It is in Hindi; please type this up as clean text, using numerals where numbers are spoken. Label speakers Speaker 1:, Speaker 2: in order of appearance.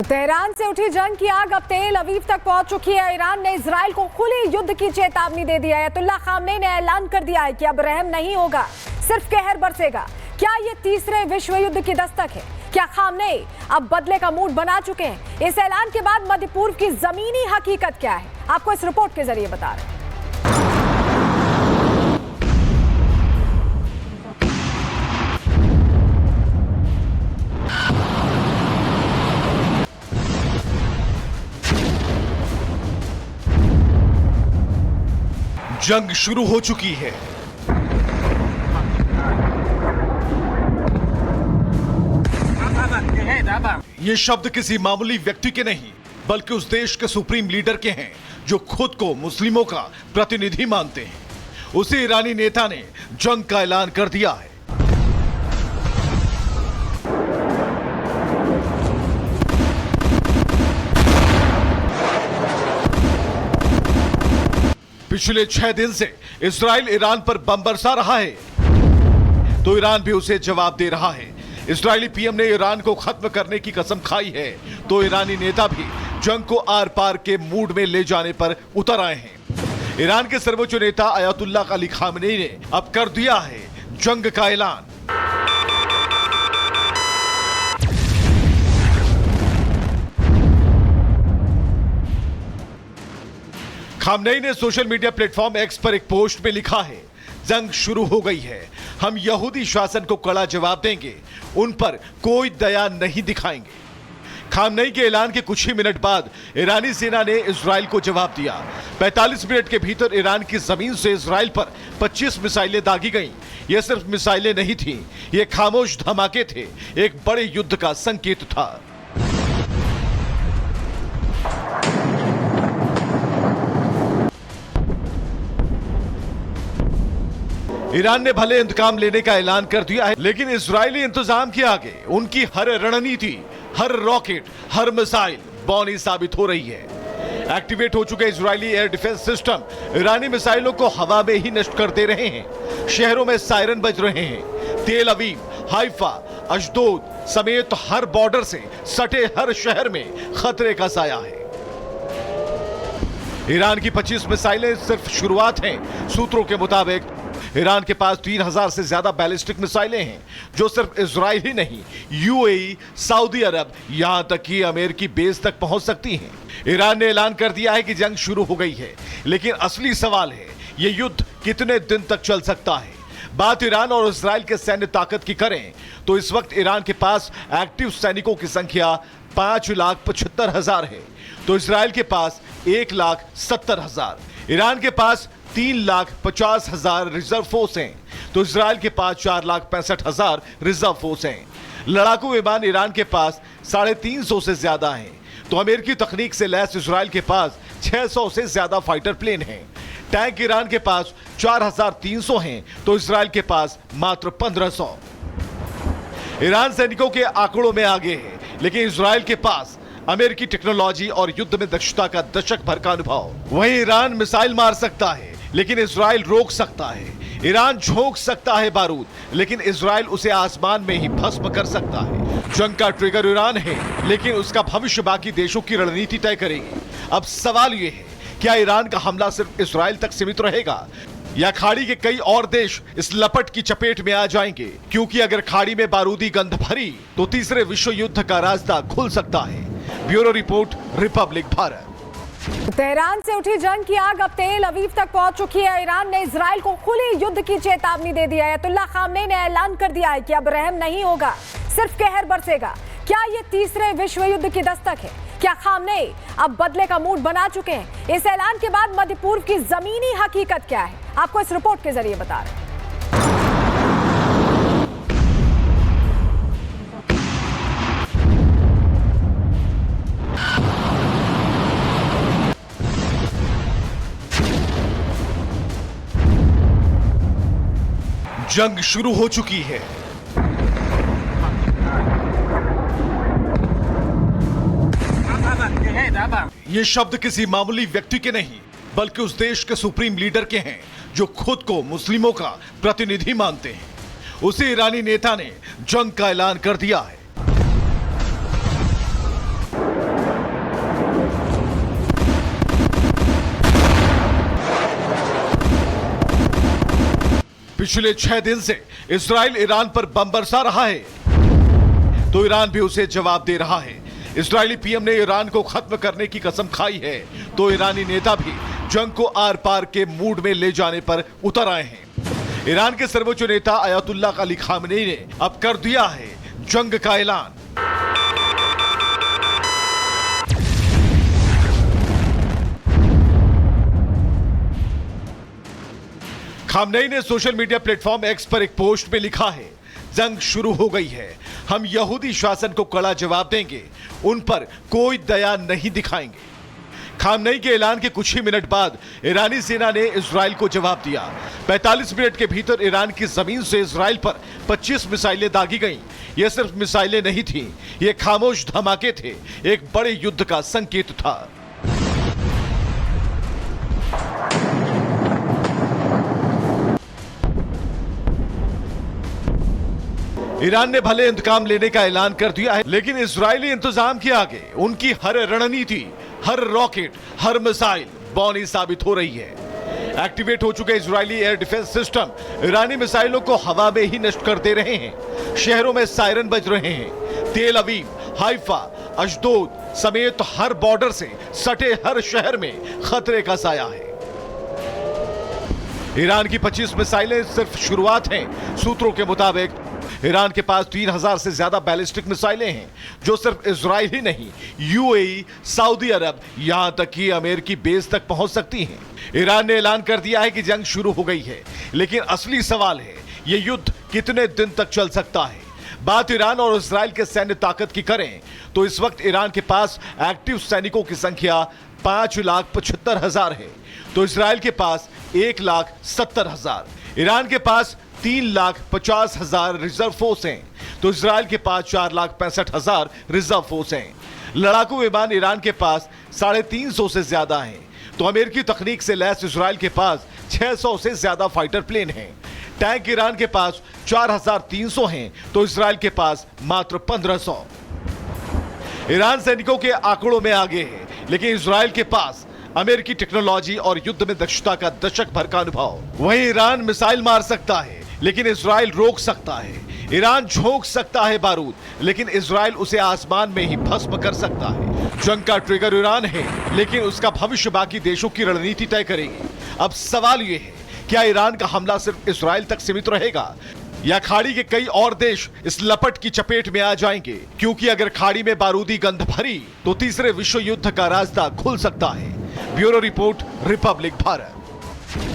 Speaker 1: तेहरान से उठी जंग की आग अब तेल अवीव तक पहुंच चुकी है। ईरान ने इजराइल को खुले युद्ध की चेतावनी दे दी है। अयतुल्ला खामनेई ने ऐलान कर दिया है कि अब रहम नहीं होगा, सिर्फ कहर बरसेगा। क्या ये तीसरे विश्व युद्ध की दस्तक है? क्या खामनेई अब बदले का मूड बना चुके हैं? इस ऐलान के बाद मध्य पूर्व की जमीनी हकीकत क्या है, आपको इस रिपोर्ट के जरिए बता रहे हैं।
Speaker 2: जंग शुरू हो चुकी है। ये शब्द किसी मामूली व्यक्ति के नहीं, बल्कि उस देश के सुप्रीम लीडर के हैं जो खुद को मुस्लिमों का प्रतिनिधि मानते हैं। उसी ईरानी नेता ने जंग का ऐलान कर दिया है। पिछले 6 दिन से इजराइल ईरान पर बम बरसा रहा है, तो ईरान भी उसे जवाब दे रहा है। इजरायली पीएम ने ईरान को खत्म करने की कसम खाई है, तो ईरानी नेता भी जंग को आर पार के मूड में ले जाने पर उतर आए हैं। ईरान के सर्वोच्च नेता अयतुल्ला अली खामनेई ने अब कर दिया है जंग का ऐलान। खामनेई ने सोशल मीडिया प्लेटफॉर्म एक्स पर एक पोस्ट में लिखा है, जंग शुरू हो गई है, हम यहूदी शासन को कड़ा जवाब देंगे, उन पर कोई दया नहीं दिखाएंगे। खामनेई के ऐलान के कुछ ही मिनट बाद ईरानी सेना ने इजराइल को जवाब दिया। 45 मिनट के भीतर ईरान की जमीन से इजराइल पर 25 मिसाइलें दागी गईं। ये सिर्फ मिसाइलें नहीं थीं, ये खामोश धमाके थे, एक बड़े युद्ध का संकेत था। ईरान ने भले इंतकाम लेने का ऐलान कर दिया है, लेकिन इजरायली इंतजाम के आगे उनकी हर रणनीति, हर रॉकेट, हर मिसाइल बौनी साबित हो रही है। एक्टिवेट हो चुके इजरायली एयर डिफेंस सिस्टम ईरानी मिसाइलों को हवा में ही नष्ट कर दे रहे हैं। शहरों में सायरन बज रहे हैं। तेल अवीव, हाइफा, अशदोद समेत हर बॉर्डर से सटे हर शहर में खतरे का साया है। ईरान की 25 मिसाइलें सिर्फ शुरुआत हैं। सूत्रों के मुताबिक ईरान के पास 3000 से ज्यादा बैलिस्टिक मिसाइलें हैं, जो सिर्फ इजराइल ही नहीं, यूएई, सऊदी अरब, यहां तक कि अमेरिकी बेस तक पहुंच सकती हैं। ईरान ने ऐलान कर दिया है कि जंग शुरू हो गई है, लेकिन असली सवाल है, यह युद्ध कितने दिन तक चल सकता है। बात ईरान और इजराइल के सैन्य ताकत की करें तो इस वक्त ईरान के पास एक्टिव सैनिकों की संख्या 5,75,000 है, तो इजराइल के पास 1,70,000। ईरान के पास 3,50,000 रिजर्व फोर्स हैं, तो इजराइल के पास 4,65,000 रिजर्व फोर्स हैं। लड़ाकू विमान ईरान के पास 350 से ज्यादा हैं, तो अमेरिकी तकनीक से लैस इजराइल के पास 600 से ज्यादा फाइटर प्लेन हैं। टैंक ईरान के पास 4,300 हैं, तो इजराइल के पास मात्र 1,500। ईरान सैनिकों के आंकड़ों में आगे है, लेकिन इजराइल के पास अमेरिकी टेक्नोलॉजी और युद्ध में दक्षता का दशक भर का अनुभव। वहीं ईरान मिसाइल मार सकता है, लेकिन इजराइल रोक सकता है। ईरान झोंक सकता है बारूद, लेकिन इजराइल उसे आसमान में ही भस्म कर सकता है। जंग का ट्रिगर ईरान है, लेकिन उसका भविष्य बाकी देशों की रणनीति तय करेगी। अब सवाल यह है, क्या ईरान का हमला सिर्फ इजराइल तक सीमित रहेगा, या खाड़ी के कई और देश इस लपट की चपेट में आ जाएंगे? क्योंकि अगर खाड़ी में बारूदी गंध भरी, तो तीसरे विश्व युद्ध का रास्ता खुल सकता है। Bureau report, Republic Bharat.
Speaker 1: Tehran से उठी जंग की आग अब तेल अवीव तक पहुंच चुकी है। ईरान ने इजराइल को खुले युद्ध की चेतावनी दे दी है। अयतुल्ला खामनेई ने ऐलान कर दिया है कि अब रहम नहीं होगा, सिर्फ कहर बरसेगा। क्या ये तीसरे विश्व युद्ध की दस्तक है? क्या खामनेई अब बदले का मूड बना चुके हैं? इस ऐलान के बाद मध्य पूर्व की जमीनी हकीकत क्या है, आपको इस रिपोर्ट के जरिए बता रहे हैं।
Speaker 2: जंग शुरू हो चुकी है। ये शब्द किसी मामूली व्यक्ति के नहीं, बल्कि उस देश के सुप्रीम लीडर के हैं जो खुद को मुस्लिमों का प्रतिनिधि मानते हैं। उसी ईरानी नेता ने जंग का ऐलान कर दिया है। पिछले 6 दिन से इजराइल ईरान पर बम बरसा रहा है, तो ईरान भी उसे जवाब दे रहा है। इजरायली पीएम ने ईरान को खत्म करने की कसम खाई है, तो ईरानी नेता भी जंग को आर पार के मूड में ले जाने पर उतर आए हैं। ईरान के सर्वोच्च नेता अयातुल्लाह अली खामेनी ने अब कर दिया है जंग का ऐलान। खामेनी ने सोशल मीडिया प्लेटफॉर्म एक्स पर एक पोस्ट में लिखा है, जंग शुरू हो गई है, हम यहूदी शासन को कड़ा जवाब देंगे, उन पर कोई दया नहीं दिखाएंगे। खामेनी के ऐलान के कुछ ही मिनट बाद ईरानी सेना ने इजराइल को जवाब दिया। 45 मिनट के भीतर ईरान की जमीन से इजराइल पर 25 मिसाइलें दागी गईं। ये सिर्फ मिसाइलें नहीं थीं, ये खामोश धमाके थे, एक बड़े युद्ध का संकेत था। ईरान ने भले इंतकाम लेने का ऐलान कर दिया है, लेकिन इजरायली इंतजाम के आगे उनकी हर रणनीति, हर रॉकेट, हर मिसाइल बौनी साबित हो रही है। एक्टिवेट हो चुके इजरायली एयर डिफेंस सिस्टम ईरानी मिसाइलों को हवा में ही नष्ट कर दे रहे हैं। शहरों में सायरन बज रहे हैं। तेल अवीव, हाइफा, अशदोद समेत हर बॉर्डर से सटे हर शहर में खतरे का साया है। ईरान की 25 मिसाइलें सिर्फ शुरुआत हैं। सूत्रों के मुताबिक ईरान के पास 3000 से ज्यादा बैलिस्टिक मिसाइलें हैं, जो सिर्फ इजराइल ही नहीं, यूएई, सऊदी अरब, यहां तक कि अमेरिकी बेस तक पहुंच सकती हैं। ईरान ने ऐलान कर दिया है कि जंग शुरू हो गई है, लेकिन असली सवाल है, यह युद्ध कितने दिन तक चल सकता है। बात ईरान और इजराइल के सैन्य ताकत की करें तो इस वक्त ईरान के पास एक्टिव सैनिकों की संख्या 5,75,000 है, तो इजराइल के पास 1,70,000। ईरान के पास 3,50,000 रिजर्व फोर्स हैं, तो इजराइल के पास 4,65,000 रिजर्व फोर्स हैं। लड़ाकू विमान ईरान के पास 350 से ज्यादा हैं, तो अमेरिकी तकनीक से लैस इजराइल के पास 600 से ज्यादा फाइटर प्लेन हैं। टैंक ईरान के पास 4,300 हैं, तो इजराइल के पास मात्र 1,500। ईरान सैनिकों के आंकड़ों में आगे है, लेकिन इजराइल के पास अमेरिकी टेक्नोलॉजी और युद्ध में दक्षता का दशक भर का अनुभव। वहीं ईरान मिसाइल मार सकता है, लेकिन इजराइल रोक सकता है। ईरान झोंक सकता है बारूद, लेकिन इजराइल उसे आसमान में ही भस्म कर सकता है। जंग का ट्रिगर ईरान है, लेकिन उसका भविष्य बाकी देशों की रणनीति तय करेगी। अब सवाल यह है, क्या ईरान का हमला सिर्फ इजराइल तक सीमित रहेगा, या खाड़ी के कई और देश इस लपट की चपेट में आ जाएंगे? क्योंकि अगर खाड़ी में बारूदी गंध भरी, तो तीसरे विश्व युद्ध का रास्ता खुल सकता है। Bureau report, Republic Bharat.